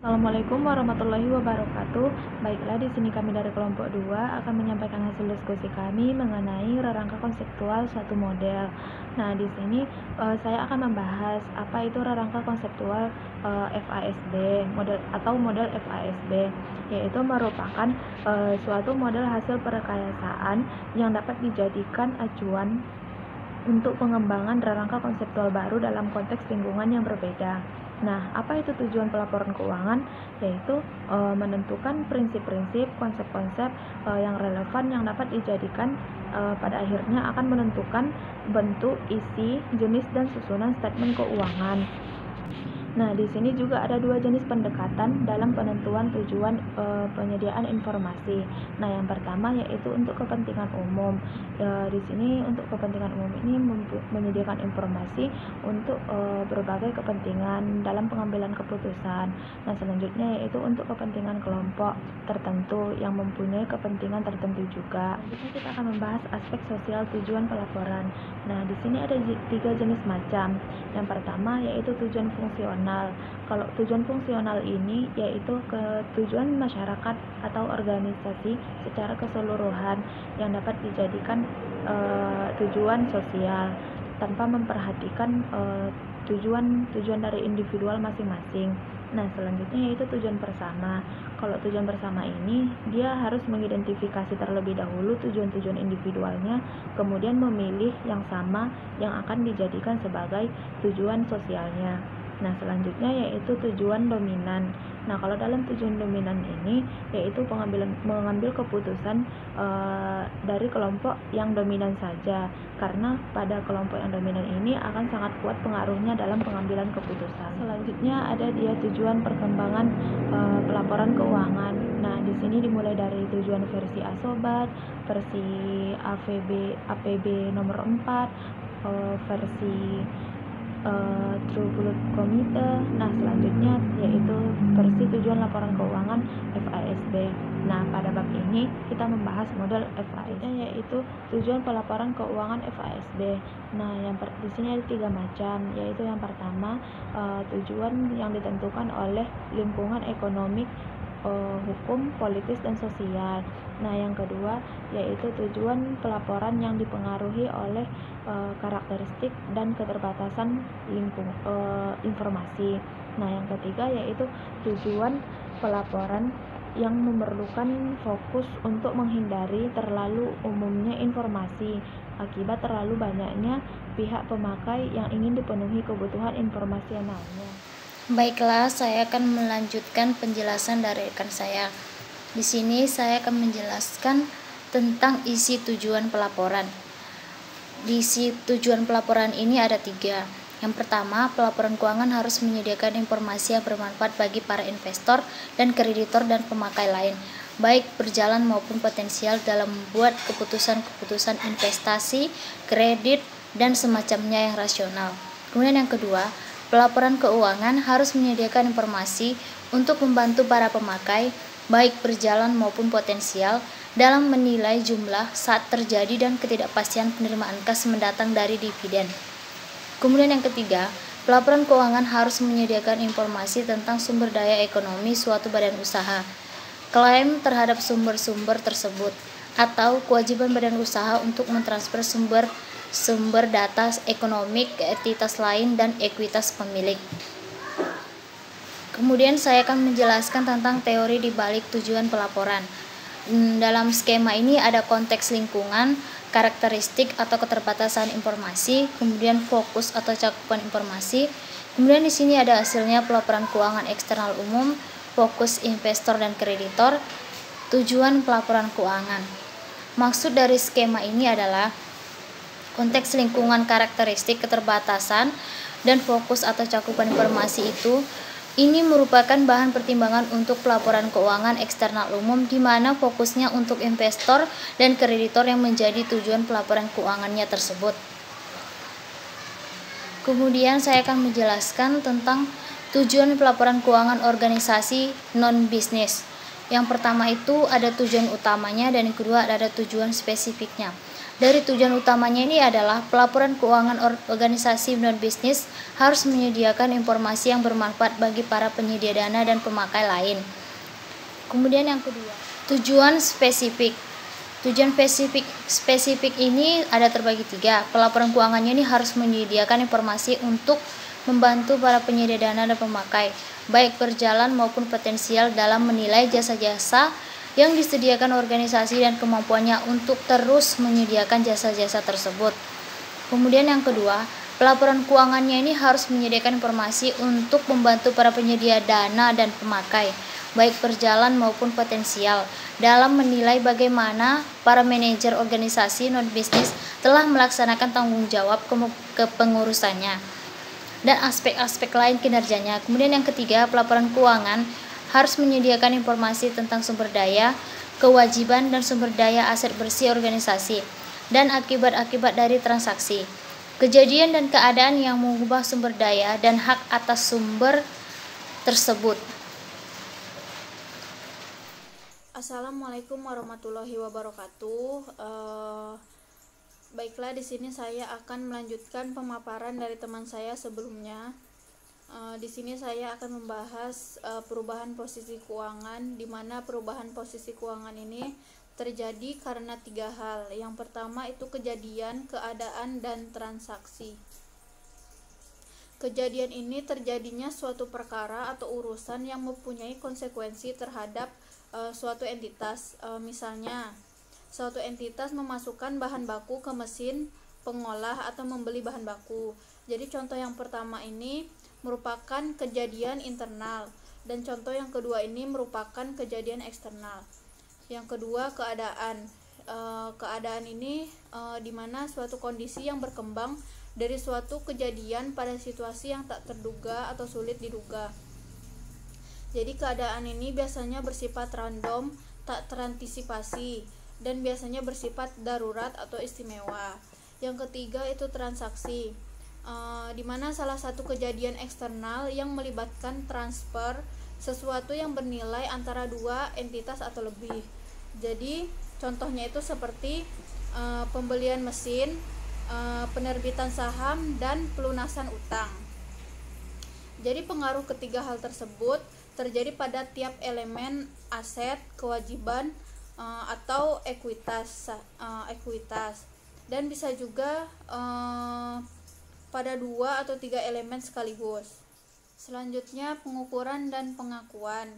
Assalamualaikum warahmatullahi wabarakatuh. Baiklah, di sini kami dari kelompok 2 akan menyampaikan hasil diskusi kami mengenai rangka konseptual suatu model. Nah, di sini saya akan membahas apa itu rangka konseptual FASB, model FASB, yaitu merupakan suatu model hasil perekayasaan yang dapat dijadikan acuan untuk pengembangan rangka konseptual baru dalam konteks lingkungan yang berbeda. Nah, apa itu tujuan pelaporan keuangan? Yaitu menentukan prinsip-prinsip, konsep-konsep yang relevan yang dapat dijadikan pada akhirnya akan menentukan bentuk, isi, jenis, dan susunan statement keuangan. Nah, di sini juga ada dua jenis pendekatan dalam penentuan tujuan penyediaan informasi. Nah, yang pertama yaitu untuk kepentingan umum. Di sini untuk kepentingan umum ini menyediakan informasi untuk berbagai kepentingan dalam pengambilan keputusan. Nah, selanjutnya yaitu untuk kepentingan kelompok tertentu yang mempunyai kepentingan tertentu juga. Selanjutnya kita akan membahas aspek sosial tujuan pelaporan. Nah, di sini ada tiga jenis macam. Yang pertama yaitu tujuan fungsional. Kalau tujuan fungsional ini yaitu tujuan masyarakat atau organisasi secara keseluruhan yang dapat dijadikan tujuan sosial tanpa memperhatikan tujuan dari individual masing-masing. Nah, selanjutnya yaitu tujuan bersama. Kalau tujuan bersama ini, dia harus mengidentifikasi terlebih dahulu tujuan-tujuan individualnya, kemudian memilih yang sama yang akan dijadikan sebagai tujuan sosialnya. Nah, selanjutnya yaitu tujuan dominan. Nah, kalau dalam tujuan dominan ini yaitu mengambil keputusan dari kelompok yang dominan saja, karena pada kelompok yang dominan ini akan sangat kuat pengaruhnya dalam pengambilan keputusan. Selanjutnya ada dia tujuan perkembangan pelaporan keuangan. Nah, di sini dimulai dari tujuan versi Asobat, versi APB nomor 4, versi True Blood Komite. Nah, selanjutnya yaitu versi tujuan laporan keuangan FASB. Nah, pada bab ini kita membahas model FASB, yaitu tujuan pelaporan keuangan FASB. Nah, di sini ada tiga macam, yaitu yang pertama tujuan yang ditentukan oleh lingkungan ekonomi, hukum, politis, dan sosial. Nah, yang kedua yaitu tujuan pelaporan yang dipengaruhi oleh karakteristik dan keterbatasan informasi. Nah, yang ketiga yaitu tujuan pelaporan yang memerlukan fokus untuk menghindari terlalu umumnya informasi akibat terlalu banyaknya pihak pemakai yang ingin dipenuhi kebutuhan informasionalnya. Baiklah, saya akan melanjutkan penjelasan dari rekan saya. Di sini saya akan menjelaskan tentang isi tujuan pelaporan. Di isi tujuan pelaporan ini ada 3. Yang pertama, pelaporan keuangan harus menyediakan informasi yang bermanfaat bagi para investor dan kreditor dan pemakai lain, baik berjalan maupun potensial dalam membuat keputusan-keputusan investasi, kredit, dan semacamnya yang rasional. Kemudian yang kedua, pelaporan keuangan harus menyediakan informasi untuk membantu para pemakai, baik berjalan maupun potensial, dalam menilai jumlah saat terjadi dan ketidakpastian penerimaan kas mendatang dari dividen. Kemudian yang ketiga, pelaporan keuangan harus menyediakan informasi tentang sumber daya ekonomi suatu badan usaha, klaim terhadap sumber-sumber tersebut, atau kewajiban badan usaha untuk mentransfer sumber data ekonomi ke entitas lain dan ekuitas pemilik. Kemudian saya akan menjelaskan tentang teori di balik tujuan pelaporan. Dalam skema ini ada konteks lingkungan, karakteristik atau keterbatasan informasi, kemudian fokus atau cakupan informasi. Kemudian di sini ada hasilnya pelaporan keuangan eksternal umum, fokus investor dan kreditor, tujuan pelaporan keuangan. Maksud dari skema ini adalah konteks lingkungan, karakteristik, keterbatasan, dan fokus atau cakupan informasi ini merupakan bahan pertimbangan untuk pelaporan keuangan eksternal umum, di mana fokusnya untuk investor dan kreditor yang menjadi tujuan pelaporan keuangannya tersebut. Kemudian saya akan menjelaskan tentang tujuan pelaporan keuangan organisasi non-bisnis. Yang pertama itu ada tujuan utamanya dan yang kedua ada tujuan spesifiknya. Dari tujuan utamanya ini adalah pelaporan keuangan organisasi non-bisnis harus menyediakan informasi yang bermanfaat bagi para penyedia dana dan pemakai lain. Kemudian yang kedua, tujuan spesifik. Tujuan spesifik ini ada terbagi 3. Pelaporan keuangannya ini harus menyediakan informasi untuk membantu para penyedia dana dan pemakai, baik berjalan maupun potensial, dalam menilai jasa-jasa yang disediakan organisasi dan kemampuannya untuk terus menyediakan jasa-jasa tersebut. Kemudian yang kedua, pelaporan keuangannya ini harus menyediakan informasi untuk membantu para penyedia dana dan pemakai, baik berjalan maupun potensial, dalam menilai bagaimana para manajer organisasi non-bisnis telah melaksanakan tanggung jawab kepengurusannya dan aspek-aspek lain kinerjanya. Kemudian yang ketiga, pelaporan keuangan harus menyediakan informasi tentang sumber daya, kewajiban dan sumber daya aset bersih organisasi, dan akibat-akibat dari transaksi, kejadian dan keadaan yang mengubah sumber daya dan hak atas sumber tersebut. Assalamualaikum warahmatullahi wabarakatuh. Baiklah, di sini saya akan melanjutkan pemaparan dari teman saya sebelumnya. Di sini saya akan membahas perubahan posisi keuangan, di mana perubahan posisi keuangan ini terjadi karena 3 hal. Yang pertama itu kejadian, keadaan, dan transaksi. Kejadian ini terjadinya suatu perkara atau urusan yang mempunyai konsekuensi terhadap suatu entitas. Misalnya, suatu entitas memasukkan bahan baku ke mesin pengolah atau membeli bahan baku. Jadi contoh yang pertama ini merupakan kejadian internal, dan contoh yang kedua ini merupakan kejadian eksternal. Yang kedua, keadaan. Keadaan ini dimana suatu kondisi yang berkembang dari suatu kejadian pada situasi yang tak terduga atau sulit diduga. Jadi keadaan ini biasanya bersifat random, tak terantisipasi, dan biasanya bersifat darurat atau istimewa. Yang ketiga itu transaksi, di mana salah satu kejadian eksternal yang melibatkan transfer sesuatu yang bernilai antara 2 entitas atau lebih. Jadi contohnya itu seperti pembelian mesin, penerbitan saham, dan pelunasan utang. Jadi pengaruh ketiga hal tersebut terjadi pada tiap elemen aset, kewajiban, atau ekuitas, dan bisa juga pada 2 atau 3 elemen sekaligus. Selanjutnya pengukuran dan pengakuan,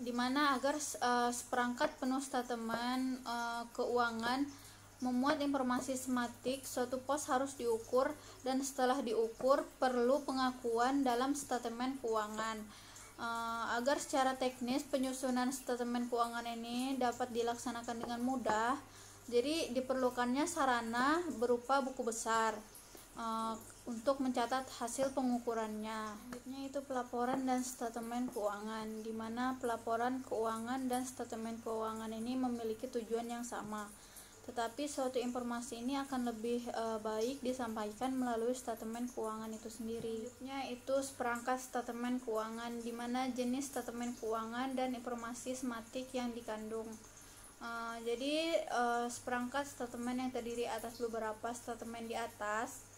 di mana agar seperangkat penuh statement keuangan memuat informasi skematik, suatu pos harus diukur, dan setelah diukur perlu pengakuan dalam statement keuangan. Agar secara teknis penyusunan statement keuangan ini dapat dilaksanakan dengan mudah, jadi diperlukannya sarana berupa buku besar untuk mencatat hasil pengukurannya. Selanjutnya itu pelaporan dan statement keuangan, di mana pelaporan keuangan dan statement keuangan ini memiliki tujuan yang sama, tetapi suatu informasi ini akan lebih baik disampaikan melalui statement keuangan itu sendiri. Selanjutnya itu seperangkat statement keuangan, di mana jenis statement keuangan dan informasi skematik yang dikandung. Jadi seperangkat statement yang terdiri atas beberapa statement di atas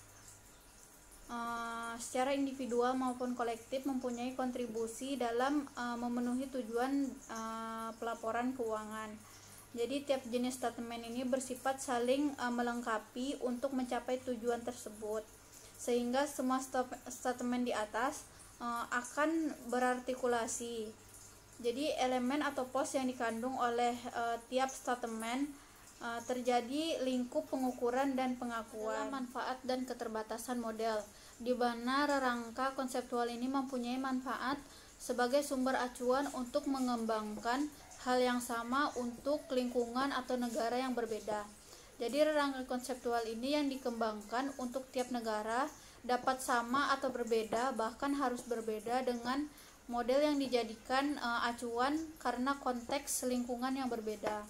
secara individual maupun kolektif mempunyai kontribusi dalam memenuhi tujuan pelaporan keuangan. Jadi tiap jenis statement ini bersifat saling melengkapi untuk mencapai tujuan tersebut, sehingga semua statement di atas akan berartikulasi. Jadi elemen atau pos yang dikandung oleh tiap statement terjadi lingkup pengukuran dan pengakuan. Manfaat dan keterbatasan model, di mana rangka konseptual ini mempunyai manfaat sebagai sumber acuan untuk mengembangkan hal yang sama untuk lingkungan atau negara yang berbeda. Jadi rangka konseptual ini yang dikembangkan untuk tiap negara dapat sama atau berbeda, bahkan harus berbeda dengan model yang dijadikan acuan karena konteks lingkungan yang berbeda.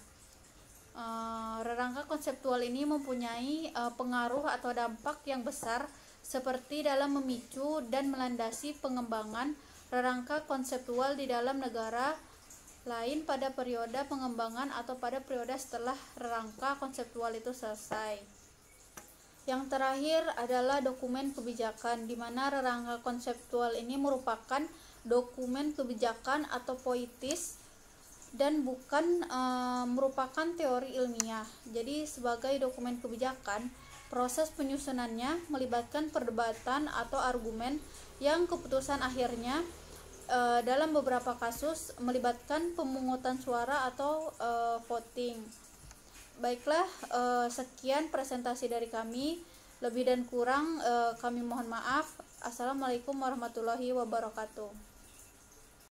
Rangka konseptual ini mempunyai pengaruh atau dampak yang besar, seperti dalam memicu dan melandasi pengembangan rangka konseptual di dalam negara lain pada periode pengembangan atau pada periode setelah rangka konseptual itu selesai. Yang terakhir adalah dokumen kebijakan, di mana rangka konseptual ini merupakan dokumen kebijakan atau poetis dan bukan merupakan teori ilmiah. Jadi sebagai dokumen kebijakan, proses penyusunannya melibatkan perdebatan atau argumen yang keputusan akhirnya dalam beberapa kasus melibatkan pemungutan suara atau voting. Baiklah, sekian presentasi dari kami. Lebih dan kurang kami mohon maaf. Assalamualaikum warahmatullahi wabarakatuh.